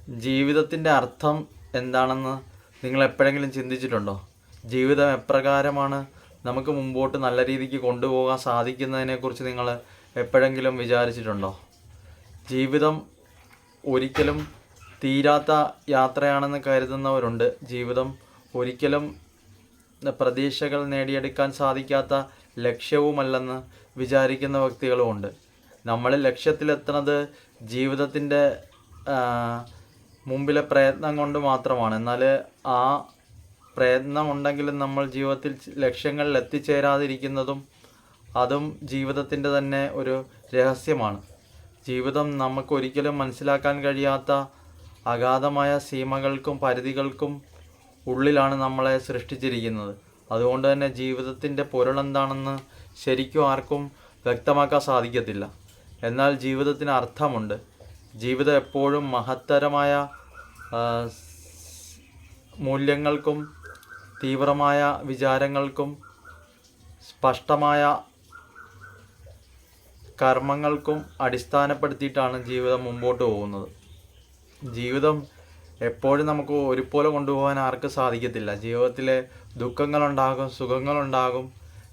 ജീവിതത്തിൻ്റെ അർത്ഥം എന്താണെന്ന് നിങ്ങൾ എപ്പോഴെങ്കിലും ചിന്തിച്ചിട്ടുണ്ടോ? ജീവിതം എപ്രകാരമാണ് നമുക്ക് മുമ്പോട്ട് നല്ല രീതിക്ക് കൊണ്ടുപോകാൻ സാധിക്കുന്നതിനെക്കുറിച്ച് നിങ്ങൾ എപ്പോഴെങ്കിലും വിചാരിച്ചിട്ടുണ്ടോ? ജീവിതം ഒരിക്കലും തീരാത്ത യാത്രയാണെന്ന് കരുതുന്നവരുണ്ട്. ജീവിതം ഒരിക്കലും പ്രതീക്ഷകൾ നേടിയെടുക്കാൻ സാധിക്കാത്ത ലക്ഷ്യവുമല്ലെന്ന് വിചാരിക്കുന്ന വ്യക്തികളുമുണ്ട്. നമ്മൾ ലക്ഷ്യത്തിലെത്തുന്നത് ജീവിതത്തിൻ്റെ മുമ്പിലെ പ്രയത്നം കൊണ്ട് മാത്രമാണ്. എന്നാൽ ആ പ്രയത്നം ഉണ്ടെങ്കിലും നമ്മൾ ജീവിതത്തിൽ ലക്ഷ്യങ്ങളിൽ എത്തിച്ചേരാതിരിക്കുന്നതും അതും ജീവിതത്തിൻ്റെ തന്നെ ഒരു രഹസ്യമാണ്. ജീവിതം നമുക്കൊരിക്കലും മനസ്സിലാക്കാൻ കഴിയാത്ത അഗാധമായ സീമകൾക്കും പരിധികൾക്കും ഉള്ളിലാണ് നമ്മളെ സൃഷ്ടിച്ചിരിക്കുന്നത്. അതുകൊണ്ട് തന്നെ ജീവിതത്തിൻ്റെ പൊരുളെന്താണെന്ന് ശരിക്കും ആർക്കും വ്യക്തമാക്കാൻ സാധിക്കത്തില്ല. എന്നാൽ ജീവിതത്തിന് അർത്ഥമുണ്ട്. ജീവിതം എപ്പോഴും മഹത്തരമായ മൂല്യങ്ങൾക്കും തീവ്രമായ വിചാരങ്ങൾക്കും സ്പഷ്ടമായ കർമ്മങ്ങൾക്കും അടിസ്ഥാനപ്പെടുത്തിയിട്ടാണ് ജീവിതം മുമ്പോട്ട് പോകുന്നത്. ജീവിതം എപ്പോഴും നമുക്ക് ഒരുപോലെ കൊണ്ടുപോകാൻ ആർക്കും സാധിക്കത്തില്ല. ജീവിതത്തിലെ ദുഃഖങ്ങളുണ്ടാകും, സുഖങ്ങളുണ്ടാകും.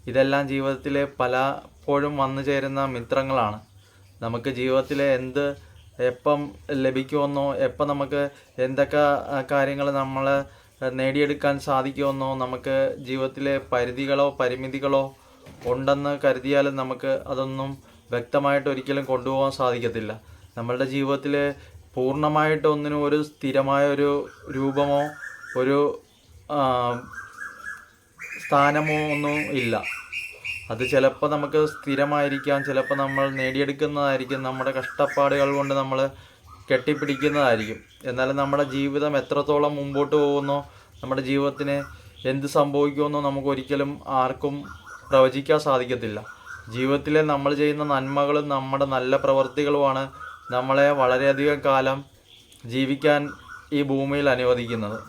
ഇതെല്ലാം ജീവിതത്തിലെ പലപ്പോഴും വന്നു ചേരുന്ന മിത്രങ്ങളാണ്. നമുക്ക് ജീവിതത്തിലെ എപ്പം ലഭിക്കുമെന്നോ, എപ്പം നമുക്ക് എന്തൊക്കെ കാര്യങ്ങൾ നമ്മൾ നേടിയെടുക്കാൻ സാധിക്കുമെന്നോ, നമുക്ക് ജീവിതത്തിലെ പരിധികളോ പരിമിതികളോ ഉണ്ടെന്ന് കരുതിയാലും നമുക്ക് അതൊന്നും വ്യക്തമായിട്ട് ഒരിക്കലും കൊണ്ടുപോകാൻ സാധിക്കത്തില്ല. നമ്മളുടെ ജീവിതത്തിൽ പൂർണ്ണമായിട്ട് ഒന്നിനും ഒരു സ്ഥിരമായ ഒരു രൂപമോ ഒരു സ്ഥാനമോ ഒന്നും ഇല്ല. അത് ചിലപ്പോൾ നമുക്ക് സ്ഥിരമായിരിക്കാം, ചിലപ്പോൾ നമ്മൾ നേടിയെടുക്കുന്നതായിരിക്കും, നമ്മുടെ കഷ്ടപ്പാടുകൾ കൊണ്ട് നമ്മൾ കെട്ടിപ്പിടിക്കുന്നതായിരിക്കും. എന്നാലും നമ്മുടെ ജീവിതം എത്രത്തോളം മുമ്പോട്ട് പോകുന്നോ, നമ്മുടെ ജീവിതത്തിന് എന്ത് സംഭവിക്കുമെന്നോ നമുക്ക് ഒരിക്കലും ആർക്കും പ്രവചിക്കാൻ സാധിക്കത്തില്ല. ജീവിതത്തിലെ നമ്മൾ ചെയ്യുന്ന നന്മകളും നമ്മുടെ നല്ല പ്രവൃത്തികളുമാണ് നമ്മളെ വളരെയധികം കാലം ജീവിക്കാൻ ഈ ഭൂമിയിൽ അനുവദിക്കുന്നത്.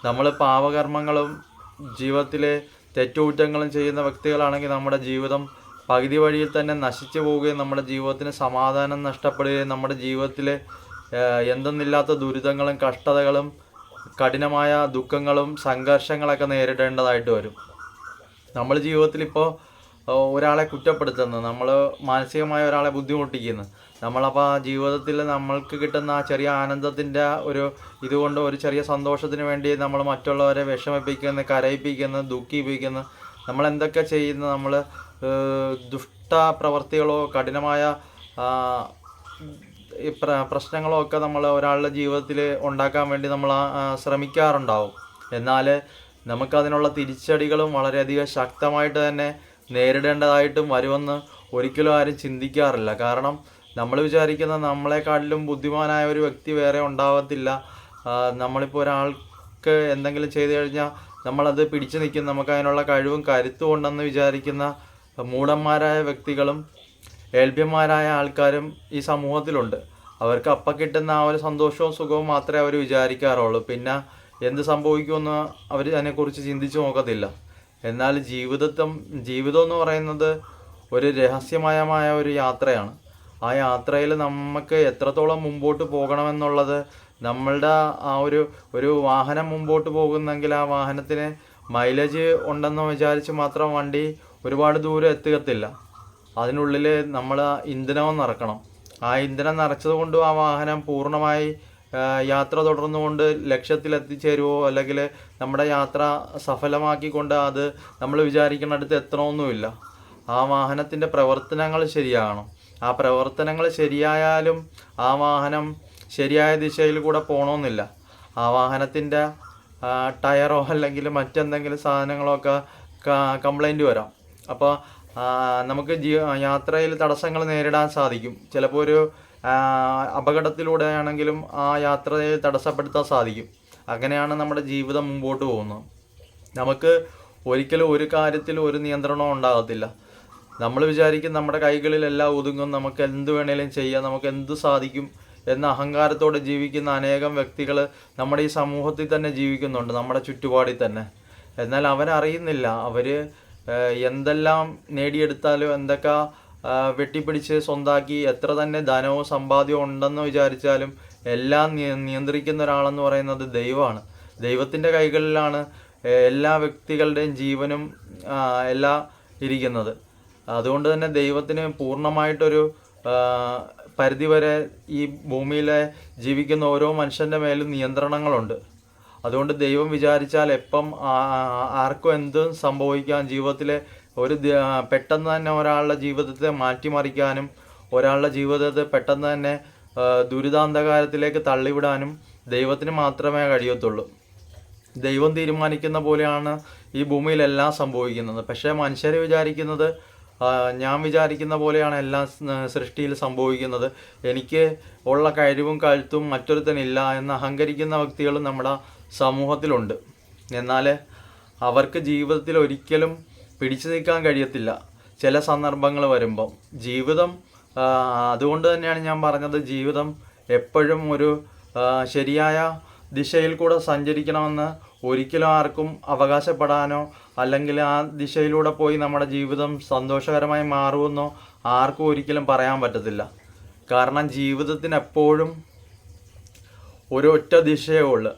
നമ്മൾ പാപകർമ്മങ്ങളും ജീവിതത്തിലെ തെറ്റുകുറ്റങ്ങളും ചെയ്യുന്ന വ്യക്തികളാണെങ്കിൽ നമ്മുടെ ജീവിതം പകുതി വഴിയിൽ തന്നെ നശിച്ചു പോവുകയും നമ്മുടെ ജീവിതത്തിന് സമാധാനം നഷ്ടപ്പെടുകയും നമ്മുടെ ജീവിതത്തിലെ എന്തെന്നില്ലാത്ത ദുരിതങ്ങളും കഷ്ടതകളും കഠിനമായ ദുഃഖങ്ങളും സംഘർഷങ്ങളൊക്കെ നേരിടേണ്ടതായിട്ട് വരും. നമ്മൾ ജീവിതത്തിൽ ഇപ്പോൾ ഒരാളെ കുറ്റപ്പെടുത്തുന്നു, നമ്മൾ മാനസികമായ ഒരാളെ ബുദ്ധിമുട്ടിക്കുന്നു. നമ്മളപ്പോൾ ആ ജീവിതത്തിൽ നമ്മൾക്ക് കിട്ടുന്ന ആ ചെറിയ ആനന്ദത്തിൻ്റെ ഇതുകൊണ്ട് ഒരു ചെറിയ സന്തോഷത്തിന് വേണ്ടി നമ്മൾ മറ്റുള്ളവരെ വിഷമിപ്പിക്കുന്നു, കരയിപ്പിക്കുന്നു, ദുഃഖിപ്പിക്കുന്നു. നമ്മളെന്തൊക്കെ ചെയ്യുന്നു, നമ്മൾ ദുഷ്ട പ്രവർത്തികളോ കഠിനമായ പ്രശ്നങ്ങളോ ഒക്കെ നമ്മൾ ഒരാളുടെ ജീവിതത്തിൽ ഉണ്ടാക്കാൻ വേണ്ടി നമ്മൾ ശ്രമിക്കാറുണ്ടാവും. എന്നാൽ നമുക്കതിനുള്ള തിരിച്ചടികളും വളരെയധികം ശക്തമായിട്ട് തന്നെ നേരിടേണ്ടതായിട്ടും വരുമെന്ന് ഒരിക്കലും ആരും ചിന്തിക്കാറില്ല. കാരണം നമ്മൾ വിചാരിക്കുന്ന നമ്മളെക്കാട്ടിലും ബുദ്ധിമാനായ ഒരു വ്യക്തി വേറെ ഉണ്ടാകത്തില്ല. നമ്മളിപ്പോൾ ഒരാൾക്ക് എന്തെങ്കിലും ചെയ്തു കഴിഞ്ഞാൽ നമ്മളത് പിടിച്ചു നിൽക്കും, നമുക്കതിനുള്ള കഴിവും കരുത്തും ഉണ്ടെന്ന് വിചാരിക്കുന്ന മൂഢന്മാരായ വ്യക്തികളും ഏൽഭ്യന്മാരായ ആൾക്കാരും ഈ സമൂഹത്തിലുണ്ട്. അവർക്ക് അപ്പം കിട്ടുന്ന ആ ഒരു സന്തോഷവും സുഖവും മാത്രമേ അവർ വിചാരിക്കാറുള്ളൂ. പിന്നെ എന്ത് സംഭവിക്കുമെന്ന് അവർ അതിനെക്കുറിച്ച് ചിന്തിച്ച് നോക്കത്തില്ല. എന്നാൽ ജീവിതം എന്ന് പറയുന്നത് ഒരു രഹസ്യമയമായ ഒരു യാത്രയാണ്. ആ യാത്രയിൽ നമുക്ക് എത്രത്തോളം മുമ്പോട്ട് പോകണമെന്നുള്ളത് നമ്മളുടെ ആ ഒരു വാഹനം മുമ്പോട്ട് പോകുന്നെങ്കിൽ ആ വാഹനത്തിന് മൈലേജ് ഉണ്ടെന്ന് വിചാരിച്ച് മാത്രം വണ്ടി ഒരുപാട് ദൂരം എത്തുകത്തില്ല. അതിനുള്ളിൽ നമ്മൾ ഇന്ധനവും നിറക്കണം. ആ ഇന്ധനം നിറച്ചത് കൊണ്ടും ആ വാഹനം പൂർണ്ണമായി യാത്ര തുടർന്നുകൊണ്ട് ലക്ഷ്യത്തിലെത്തിച്ചേരുവോ അല്ലെങ്കിൽ നമ്മുടെ യാത്ര സഫലമാക്കിക്കൊണ്ട് അത് നമ്മൾ വിചാരിക്കുന്നിടത്ത് എത്തണമെന്നുമില്ല. ആ വാഹനത്തിൻ്റെ പ്രവർത്തനങ്ങൾ ശരിയാകണം. ആ പ്രവർത്തനങ്ങൾ ശരിയായാലും ആ വാഹനം ശരിയായ ദിശയിൽ കൂടെ പോകണമെന്നില്ല. ആ വാഹനത്തിൻ്റെ ടയറോ അല്ലെങ്കിൽ മറ്റെന്തെങ്കിലും സാധനങ്ങളോ ഒക്കെ കംപ്ലൈൻറ്റ് വരാം. അപ്പോൾ നമുക്ക് യാത്രയിൽ തടസ്സങ്ങൾ നേരിടാൻ സാധിക്കും. ചിലപ്പോൾ ഒരു അപകടത്തിലൂടെയാണെങ്കിലും ആ യാത്രയെ തടസ്സപ്പെടുത്താൻ സാധിക്കും. അങ്ങനെയാണ് നമ്മുടെ ജീവിതം മുമ്പോട്ട് പോകുന്നത്. നമുക്ക് ഒരിക്കലും ഒരു കാര്യത്തിൽ ഒരു നിയന്ത്രണവും ഉണ്ടാകത്തില്ല. നമ്മൾ വിചാരിക്കും നമ്മുടെ കൈകളിലെല്ലാം ഒതുങ്ങും, നമുക്ക് എന്ത് വേണേലും ചെയ്യാം, നമുക്ക് എന്ത് സാധിക്കും എന്ന അഹങ്കാരത്തോടെ ജീവിക്കുന്ന അനേകം വ്യക്തികൾ നമ്മുടെ ഈ സമൂഹത്തിൽ തന്നെ ജീവിക്കുന്നുണ്ട്, നമ്മുടെ ചുറ്റുപാടിൽ തന്നെ. എന്നാൽ അവരറിയുന്നില്ല, അവർ എന്തെല്ലാം നേടിയെടുത്താലും എന്തൊക്കെ വെട്ടിപ്പിടിച്ച് സ്വന്താക്കി എത്ര തന്നെ ധനവും സമ്പാദ്യവും ഉണ്ടെന്ന് വിചാരിച്ചാലും എല്ലാം നിയന്ത്രിക്കുന്ന ഒരാളെന്ന് പറയുന്നത് ദൈവമാണ്. ദൈവത്തിൻ്റെ കൈകളിലാണ് എല്ലാ വ്യക്തികളുടെയും ജീവനും എല്ലാം ഇരിക്കുന്നത്. അതുകൊണ്ട് തന്നെ ദൈവത്തിന് പൂർണ്ണമായിട്ടൊരു പരിധിവരെ ഈ ഭൂമിയിലെ ജീവിക്കുന്ന ഓരോ മനുഷ്യൻ്റെ മേലും നിയന്ത്രണങ്ങളുണ്ട്. അതുകൊണ്ട് ദൈവം വിചാരിച്ചാൽ എപ്പം ആർക്കും എന്തും സംഭവിക്കാം. ജീവിതത്തിലെ പെട്ടെന്ന് തന്നെ ഒരാളുടെ ജീവിതത്തെ മാറ്റിമറിക്കാനും ഒരാളുടെ ജീവിതത്തെ പെട്ടെന്ന് തന്നെ ദുരിതാന്തകാരത്തിലേക്ക് തള്ളിവിടാനും ദൈവത്തിന് മാത്രമേ കഴിയത്തുള്ളൂ. ദൈവം തീരുമാനിക്കുന്ന പോലെയാണ് ഈ ഭൂമിയിലെല്ലാം സംഭവിക്കുന്നത്. പക്ഷേ മനുഷ്യർ വിചാരിക്കുന്നത് ഞാൻ വിചാരിക്കുന്ന പോലെയാണ് എല്ലാം സൃഷ്ടിയിൽ സംഭവിക്കുന്നത്, എനിക്ക് ഉള്ള കഴിവും കഴുത്തും മറ്റൊരുത്തനില്ല എന്ന് അഹങ്കരിക്കുന്ന വ്യക്തികളും നമ്മുടെ സമൂഹത്തിലുണ്ട്. എന്നാൽ അവർക്ക് ജീവിതത്തിൽ ഒരിക്കലും പിടിച്ചു നിൽക്കാൻ കഴിയത്തില്ല ചില സന്ദർഭങ്ങൾ വരുമ്പം. ജീവിതം അതുകൊണ്ട് തന്നെയാണ് ഞാൻ പറഞ്ഞത്, ജീവിതം എപ്പോഴും ഒരു ശരിയായ ദിശയിൽ കൂടെ സഞ്ചരിക്കണമെന്ന് ഒരിക്കലും ആർക്കും അവകാശപ്പെടാനോ അല്ലെങ്കിൽ ആ ദിശയിലൂടെ പോയി നമ്മുടെ ജീവിതം സന്തോഷകരമായി മാറുമെന്നോ ആർക്കും ഒരിക്കലും പറയാൻ പറ്റത്തില്ല. കാരണം ജീവിതത്തിന് എപ്പോഴും ഒരൊറ്റ ദിശയേ ഉള്ളൂ.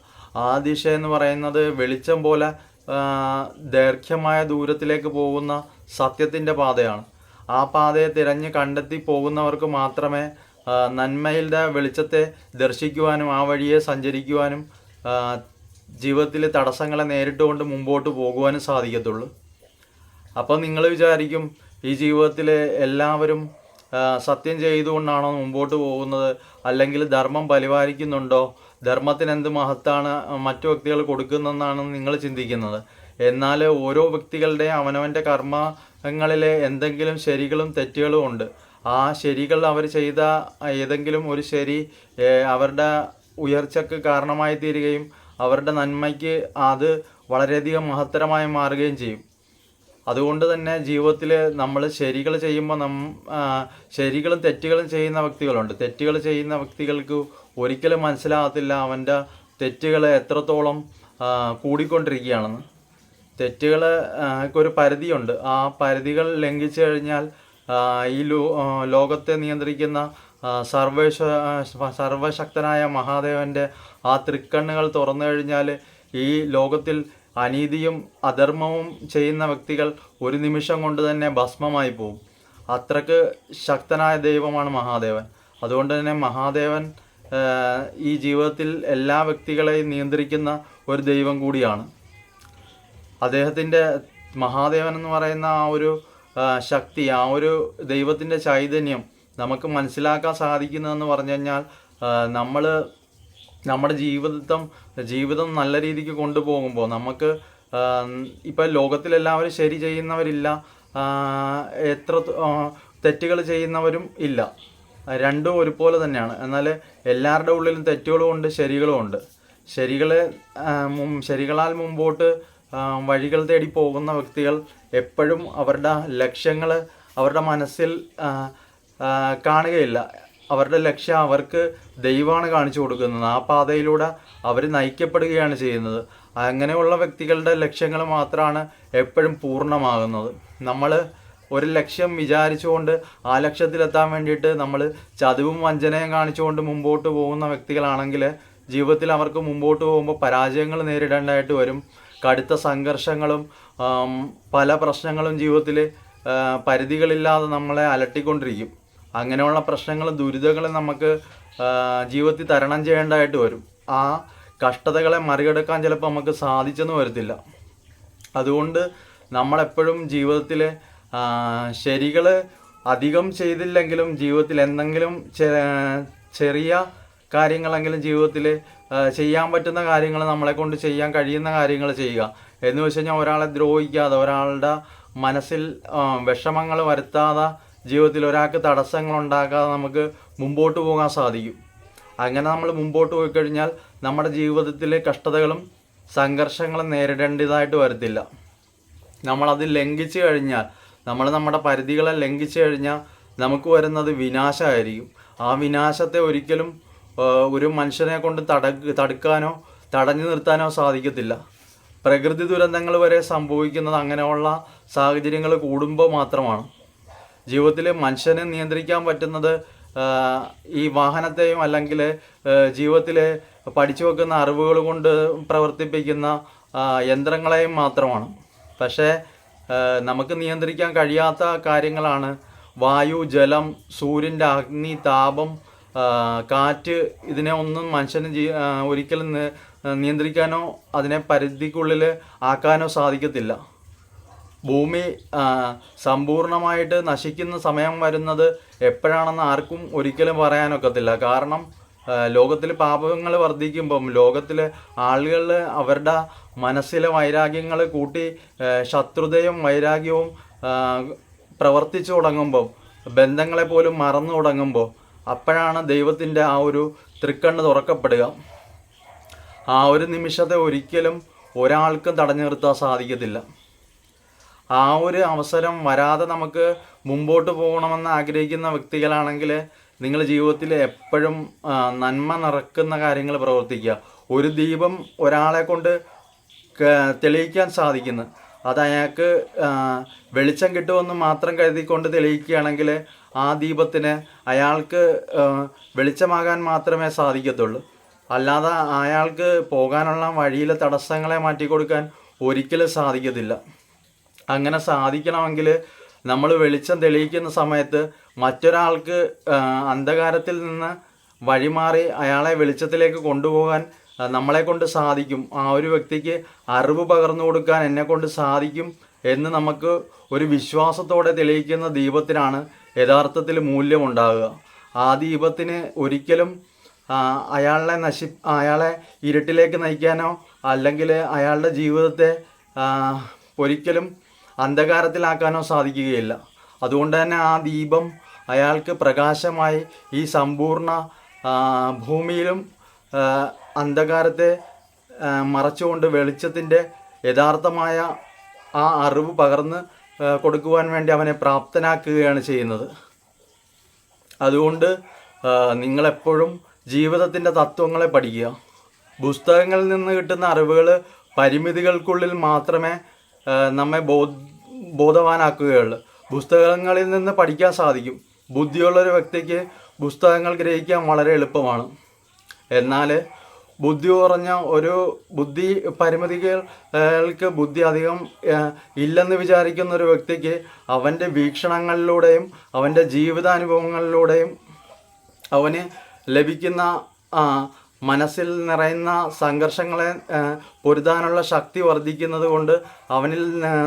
ആ ദിശ എന്ന് പറയുന്നത് വെളിച്ചം പോലെ ദൈർഘ്യമായ ദൂരത്തിലേക്ക് പോകുന്ന സത്യത്തിൻ്റെ പാതയാണ്. ആ പാതയെ തിരഞ്ഞ് കണ്ടെത്തി പോകുന്നവർക്ക് മാത്രമേ നന്മയുടെ വെളിച്ചത്തെ ദർശിക്കുവാനും ആ വഴിയെ സഞ്ചരിക്കുവാനും ജീവിതത്തിലെ തടസ്സങ്ങളെ നേരിട്ടുകൊണ്ട് മുമ്പോട്ട് പോകുവാനും സാധിക്കത്തുള്ളൂ. അപ്പോൾ നിങ്ങൾ വിചാരിക്കും, ഈ ജീവിതത്തിൽ എല്ലാവരും സത്യം ചെയ്തുകൊണ്ടാണോ മുമ്പോട്ട് പോകുന്നത്, അല്ലെങ്കിൽ ധർമ്മം പരിപാലിക്കുന്നുണ്ടോ, ധർമ്മത്തിന് എന്ത് മഹത്താണ് മറ്റു വ്യക്തികൾ കൊടുക്കുന്നതെന്നാണ് നിങ്ങൾ ചിന്തിക്കുന്നത്. എന്നാൽ ഓരോ വ്യക്തികളുടെയും അവനവൻ്റെ കർമ്മങ്ങളിലെ എന്തെങ്കിലും ശരികളും തെറ്റുകളും ഉണ്ട്. ആ ശരികൾ അവർ ചെയ്ത ഏതെങ്കിലും ഒരു ശരി അവരുടെ ഉയർച്ചയ്ക്ക് കാരണമായി തീരുകയും അവരുടെ നന്മയ്ക്ക് അത് വളരെയധികം മഹത്തരമായി മാറുകയും ചെയ്യും. അതുകൊണ്ട് തന്നെ ജീവിതത്തിൽ നമ്മൾ ശരികൾ ചെയ്യുമ്പോൾ ശരികളും തെറ്റുകളും ചെയ്യുന്ന വ്യക്തികളുണ്ട്. തെറ്റുകൾ ചെയ്യുന്ന വ്യക്തികൾക്ക് ഒരിക്കലും മനസ്സിലാകത്തില്ല അവൻ്റെ തെറ്റുകൾ എത്രത്തോളം കൂടിക്കൊണ്ടിരിക്കുകയാണെന്ന്. തെറ്റുകൾക്കൊരു പരിധിയുണ്ട്. ആ പരിധികൾ ലംഘിച്ചു കഴിഞ്ഞാൽ ഈ ലോകത്തെ നിയന്ത്രിക്കുന്ന സർവശക്തനായ മഹാദേവൻ്റെ ആ തൃക്കണ്ണുകൾ തുറന്നു കഴിഞ്ഞാൽ ഈ ലോകത്തിൽ അനീതിയും അധർമ്മവും ചെയ്യുന്ന വ്യക്തികൾ ഒരു നിമിഷം കൊണ്ട് തന്നെ ഭസ്മമായി പോകും. അത്രക്ക് ശക്തനായ ദൈവമാണ് മഹാദേവൻ. അതുകൊണ്ട് തന്നെ മഹാദേവൻ ഈ ജീവിതത്തിൽ എല്ലാ വ്യക്തികളെയും നിയന്ത്രിക്കുന്ന ഒരു ദൈവം കൂടിയാണ്. അദ്ദേഹത്തിൻ്റെ മഹാദേവൻ എന്ന് പറയുന്ന ആ ഒരു ശക്തി, ആ ഒരു ദൈവത്തിൻ്റെ ചൈതന്യം നമുക്ക് മനസ്സിലാക്കാൻ സാധിക്കുന്നതെന്ന് പറഞ്ഞു കഴിഞ്ഞാൽ നമ്മൾ നമ്മുടെ ജീവിതം നല്ല രീതിക്ക് കൊണ്ടുപോകുമ്പോൾ നമുക്ക് ഇപ്പം ലോകത്തിലെല്ലാവരും ശരി ചെയ്യുന്നവരില്ല, എത്ര തെറ്റുകൾ ചെയ്യുന്നവരും ഇല്ല, രണ്ടും ഒരുപോലെ തന്നെയാണ്. എന്നാൽ എല്ലാവരുടെ ഉള്ളിലും തെറ്റുകളും ഉണ്ട്, ശരികളും ഉണ്ട്. ശരികളാൽ മുമ്പോട്ട് വഴികൾ തേടി പോകുന്ന വ്യക്തികൾ എപ്പോഴും അവരുടെ ലക്ഷ്യങ്ങൾ അവരുടെ മനസ്സിൽ കാണുകയില്ല. അവരുടെ ലക്ഷ്യം അവർക്ക് ദൈവമാണ് കാണിച്ചു കൊടുക്കുന്നത്. ആ പാതയിലൂടെ അവർ നയിക്കപ്പെടുകയാണ് ചെയ്യുന്നത്. അങ്ങനെയുള്ള വ്യക്തികളുടെ ലക്ഷ്യങ്ങൾ മാത്രമാണ് എപ്പോഴും പൂർണ്ണമാകുന്നത്. നമ്മൾ ഒരു ലക്ഷ്യം വിചാരിച്ചുകൊണ്ട് ആ ലക്ഷ്യത്തിലെത്താൻ വേണ്ടിയിട്ട് നമ്മൾ ചതിവും വഞ്ചനയും കാണിച്ചുകൊണ്ട് മുമ്പോട്ട് പോകുന്ന വ്യക്തികളാണെങ്കിൽ ജീവിതത്തിൽ അവർക്ക് മുമ്പോട്ട് പോകുമ്പോൾ പരാജയങ്ങൾ നേരിടേണ്ടതായിട്ട് വരും. കടുത്ത സംഘർഷങ്ങളും പല പ്രശ്നങ്ങളും ജീവിതത്തിൽ പരിധികളില്ലാതെ നമ്മളെ അലട്ടിക്കൊണ്ടിരിക്കും. അങ്ങനെയുള്ള പ്രശ്നങ്ങളും ദുരിതങ്ങളും നമുക്ക് ജീവിതത്തിൽ തരണം ചെയ്യേണ്ടതായിട്ട് വരും. ആ കഷ്ടതകളെ മറികടക്കാൻ ചിലപ്പോൾ നമുക്ക് സാധിച്ചെന്ന് വരത്തില്ല. അതുകൊണ്ട് നമ്മളെപ്പോഴും ജീവിതത്തിൽ ശരികൾ അധികം ചെയ്തില്ലെങ്കിലും ജീവിതത്തിൽ എന്തെങ്കിലും ചെറിയ കാര്യങ്ങളെങ്കിലും ജീവിതത്തിൽ ചെയ്യാൻ പറ്റുന്ന കാര്യങ്ങൾ, നമ്മളെ കൊണ്ട് ചെയ്യാൻ കഴിയുന്ന കാര്യങ്ങൾ ചെയ്യുക. എന്ന് വെച്ച് കഴിഞ്ഞാൽ ഒരാളെ ദ്രോഹിക്കാതെ, ഒരാളുടെ മനസ്സിൽ വിഷമങ്ങൾ വരുത്താതെ, ജീവിതത്തിൽ ഒരാൾക്ക് തടസ്സങ്ങൾ ഉണ്ടാക്കാതെ നമുക്ക് മുമ്പോട്ട് പോകാൻ സാധിക്കും. അങ്ങനെ നമ്മൾ മുമ്പോട്ട് പോയി കഴിഞ്ഞാൽ നമ്മുടെ ജീവിതത്തിൽ കഷ്ടതകളും സംഘർഷങ്ങളും നേരിടേണ്ടതായിട്ട് വരത്തില്ല. നമ്മളത് ലംഘിച്ചു കഴിഞ്ഞാൽ, നമ്മുടെ പരിധികളെ ലംഘിച്ചു കഴിഞ്ഞാൽ നമുക്ക് വരുന്നത് വിനാശമായിരിക്കും. ആ വിനാശത്തെ ഒരിക്കലും ഒരു മനുഷ്യനെ കൊണ്ട് തടുക്കാനോ തടഞ്ഞു നിർത്താനോ സാധിക്കത്തില്ല. പ്രകൃതി ദുരന്തങ്ങൾ വരെ സംഭവിക്കുന്നത് അങ്ങനെയുള്ള സാഹചര്യങ്ങൾ കൂടുമ്പോൾ മാത്രമാണ്. ജീവിതത്തിൽ മനുഷ്യനെ നിയന്ത്രിക്കാൻ പറ്റുന്നത് ഈ വാഹനത്തെയും അല്ലെങ്കിൽ ജീവിതത്തിൽ പഠിച്ചു വെക്കുന്ന അറിവുകൾ കൊണ്ട് പ്രവർത്തിപ്പിക്കുന്ന യന്ത്രങ്ങളെയും മാത്രമാണ്. പക്ഷേ നമുക്ക് നിയന്ത്രിക്കാൻ കഴിയാത്ത കാര്യങ്ങളാണ് വായു, ജലം, സൂര്യൻ്റെ അഗ്നി, താപം, കാറ്റ്. ഇതിനെ ഒന്നും മനുഷ്യന് ഒരിക്കലും നിയന്ത്രിക്കാനോ അതിനെ പരിധിക്കുള്ളിൽ ആക്കാനോ സാധിക്കത്തില്ല. ഭൂമി സമ്പൂർണ്ണമായിട്ട് നശിക്കുന്ന സമയം വരുന്നത് എപ്പോഴാണെന്ന് ആർക്കും ഒരിക്കലും പറയാനൊക്കത്തില്ല. കാരണം ലോകത്തിൽ പാപങ്ങൾ വർദ്ധിക്കുമ്പം ലോകത്തിലെ ആളുകൾ അവരുടെ മനസ്സിലെ വൈരാഗ്യങ്ങൾ കൂട്ടി ശത്രുതയും വൈരാഗ്യവും പ്രവർത്തിച്ചു തുടങ്ങുമ്പോൾ, ബന്ധങ്ങളെ പോലും മറന്നു തുടങ്ങുമ്പോൾ, അപ്പോഴാണ് ദൈവത്തിൻ്റെ ആ ഒരു തൃക്കണ്ണ് തുറക്കപ്പെടുക. ആ ഒരു നിമിഷത്തെ ഒരിക്കലും ഒരാൾക്കും തടഞ്ഞു നിർത്താൻ സാധിക്കത്തില്ല. ആ ഒരു അവസരം വരാതെ നമുക്ക് മുമ്പോട്ട് പോകണമെന്ന് ആഗ്രഹിക്കുന്ന വ്യക്തികളാണെങ്കിൽ നിങ്ങൾ ജീവിതത്തിൽ എപ്പോഴും നന്മ നിറക്കുന്ന കാര്യങ്ങൾ പ്രവർത്തിക്കുക. ഒരു ദീപം ഒരാളെ കൊണ്ട് തെളിയിക്കാൻ സാധിക്കുന്നു. അത് അയാൾക്ക് വെളിച്ചം കിട്ടുമെന്ന് മാത്രം കരുതിക്കൊണ്ട് തെളിയിക്കുകയാണെങ്കിൽ ആ ദീപത്തിന് അയാൾക്ക് വെളിച്ചമാകാൻ മാത്രമേ സാധിക്കത്തുള്ളൂ. അല്ലാതെ അയാൾക്ക് പോകാനുള്ള വഴിയിലെ തടസ്സങ്ങളെ മാറ്റിക്കൊടുക്കാൻ ഒരിക്കലും സാധിക്കത്തില്ല. അങ്ങനെ സാധിക്കണമെങ്കിൽ നമ്മൾ വെളിച്ചം തെളിയിക്കുന്ന സമയത്ത് മറ്റൊരാൾക്ക് അന്ധകാരത്തിൽ നിന്ന് വഴിമാറി അയാളെ വെളിച്ചത്തിലേക്ക് കൊണ്ടുപോകാൻ നമ്മളെ കൊണ്ട് സാധിക്കും. ആ ഒരു വ്യക്തിക്ക് അറിവ് പകർന്നു കൊടുക്കാൻ എന്നെക്കൊണ്ട് സാധിക്കും എന്ന് നമുക്ക് ഒരു വിശ്വാസത്തോടെ തെളിയിക്കുന്ന ദീപത്തിനാണ് യഥാർത്ഥത്തിൽ മൂല്യമുണ്ടാകുക. ആ ദീപത്തിന് ഒരിക്കലും അയാളെ ഇരുട്ടിലേക്ക് നയിക്കാനോ അല്ലെങ്കിൽ അയാളുടെ ജീവിതത്തെ ഒരിക്കലും അന്ധകാരത്തിലാക്കാനോ സാധിക്കുകയില്ല. അതുകൊണ്ട് തന്നെ ആ ദീപം അയാൾക്ക് പ്രകാശമായി ഈ സമ്പൂർണ്ണ ഭൂമിയിലും അന്ധകാരത്തെ മറച്ചുകൊണ്ട് വെളിച്ചത്തിൻ്റെ യഥാർത്ഥമായ ആ അറിവ് പകർന്ന് കൊടുക്കുവാൻ വേണ്ടി അവനെ പ്രാപ്തനാക്കുകയാണ് ചെയ്യുന്നത്. അതുകൊണ്ട് നിങ്ങളെപ്പോഴും ജീവിതത്തിൻ്റെ തത്വങ്ങളെ പഠിക്കുക. പുസ്തകങ്ങളിൽ നിന്ന് കിട്ടുന്ന അറിവുകൾ പരിമിതികൾക്കുള്ളിൽ മാത്രമേ നമ്മെ ബോധവാനാക്കുകയുള്ളൂ. പുസ്തകങ്ങളിൽ നിന്ന് പഠിക്കാൻ സാധിക്കും. ബുദ്ധിയുള്ളൊരു വ്യക്തിക്ക് പുസ്തകങ്ങൾ ഗ്രഹിക്കാൻ വളരെ എളുപ്പമാണ്. എന്നാൽ ബുദ്ധി കുറഞ്ഞ ഒരു പരിമിതികൾക്ക് ബുദ്ധി അധികം ഇല്ലെന്ന് വിചാരിക്കുന്ന ഒരു വ്യക്തിക്ക് അവൻ്റെ വീക്ഷണങ്ങളിലൂടെയും അവൻ്റെ ജീവിതാനുഭവങ്ങളിലൂടെയും അവന് ലഭിക്കുന്ന മനസ്സിൽ നിറയുന്ന സംഘർഷങ്ങളെ പൊരുതാനുള്ള ശക്തി വർദ്ധിക്കുന്നത് കൊണ്ട് അവനിൽ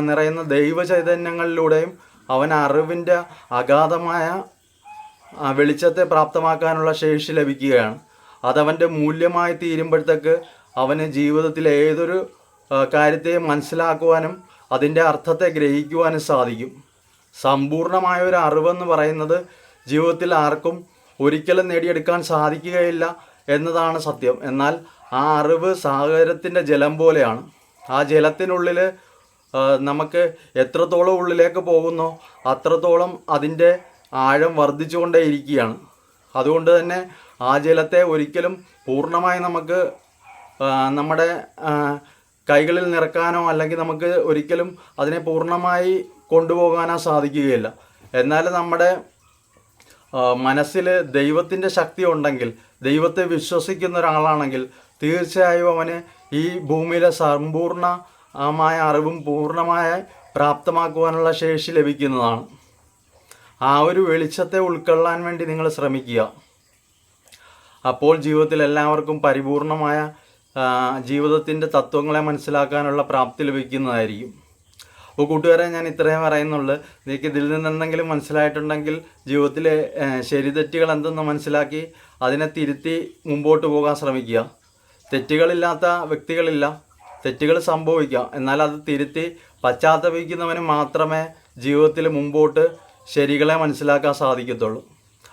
നിറയുന്ന ദൈവചൈതന്യങ്ങളിലൂടെയും അവൻ അറിവിൻ്റെ അഗാധമായ വെളിച്ചത്തെ പ്രാപ്തമാക്കാനുള്ള ശേഷി ലഭിക്കുകയാണ്. അതവൻ്റെ മൂല്യമായി തീരുമ്പോഴത്തേക്ക് അവന് ജീവിതത്തിലെ ഏതൊരു കാര്യത്തെയും മനസ്സിലാക്കുവാനും അതിൻ്റെ അർത്ഥത്തെ ഗ്രഹിക്കുവാനും സാധിക്കും. സമ്പൂർണമായൊരു അറിവെന്ന് പറയുന്നത് ജീവിതത്തിൽ ആർക്കും ഒരിക്കലും നേടിയെടുക്കാൻ സാധിക്കുകയില്ല എന്നതാണ് സത്യം. എന്നാൽ ആ അറിവ് സാഗരത്തിൻ്റെ ജലം പോലെയാണ്. ആ ജലത്തിനുള്ളിൽ നമുക്ക് എത്രത്തോളം ഉള്ളിലേക്ക് പോകുന്നോ അത്രത്തോളം അതിൻ്റെ ആഴം വർദ്ധിച്ചുകൊണ്ടേയിരിക്കുകയാണ്. അതുകൊണ്ട് തന്നെ ആ ജലത്തെ ഒരിക്കലും പൂർണ്ണമായി നമുക്ക് നമ്മുടെ കൈകളിൽ നിറക്കാനോ അല്ലെങ്കിൽ നമുക്ക് ഒരിക്കലും അതിനെ പൂർണ്ണമായി കൊണ്ടുപോകാനോ സാധിക്കുകയില്ല. എന്നാൽ നമ്മുടെ മനസ്സിൽ ദൈവത്തിൻ്റെ ശക്തി ഉണ്ടെങ്കിൽ, ദൈവത്തെ വിശ്വസിക്കുന്ന ഒരാളാണെങ്കിൽ തീർച്ചയായും അവന് ഈ ഭൂമിയിലെ സമ്പൂർണ്ണമായ അറിവും പൂർണ്ണമായി പ്രാപ്തമാക്കുവാനുള്ള ശേഷി ലഭിക്കുന്നതാണ്. ആ ഒരു വെളിച്ചത്തെ ഉൾക്കൊള്ളാൻ വേണ്ടി നിങ്ങൾ ശ്രമിക്കുക. അപ്പോൾ ജീവിതത്തിൽ എല്ലാവർക്കും പരിപൂർണമായ ജീവിതത്തിൻ്റെ തത്വങ്ങളെ മനസ്സിലാക്കാനുള്ള പ്രാപ്തി ലഭിക്കുന്നതായിരിക്കും. അപ്പോൾ കൂട്ടുകാരെ, ഞാൻ ഇത്രയും പറയുന്നുള്ളൂ. നിങ്ങൾക്ക് ഇതിൽ നിന്ന് എന്തെങ്കിലും മനസ്സിലായിട്ടുണ്ടെങ്കിൽ ജീവിതത്തിലെ ശരിതെറ്റുകൾ എന്തെന്ന് മനസ്സിലാക്കി അതിനെ തിരുത്തി മുമ്പോട്ട് പോകാൻ ശ്രമിക്കുക. തെറ്റുകളില്ലാത്ത വ്യക്തികളില്ല. തെറ്റുകൾ സംഭവിക്കാം, എന്നാൽ അത് തിരുത്തി പശ്ചാത്തപിക്കുന്നവന് മാത്രമേ ജീവിതത്തിൽ മുമ്പോട്ട് ശരികളെ മനസ്സിലാക്കാൻ സാധിക്കത്തുള്ളൂ.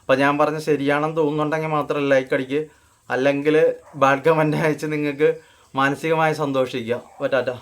അപ്പോൾ ഞാൻ പറഞ്ഞ ശരിയാണെന്ന് തോന്നുന്നുണ്ടെങ്കിൽ മാത്രം ലൈക്ക് അടിക്കുക, അല്ലെങ്കിൽ ബാഡ് കമൻ്റ് അയച്ച് നിങ്ങൾക്ക് മാനസികമായി സന്തോഷിക്കുക. ടാറ്റാ.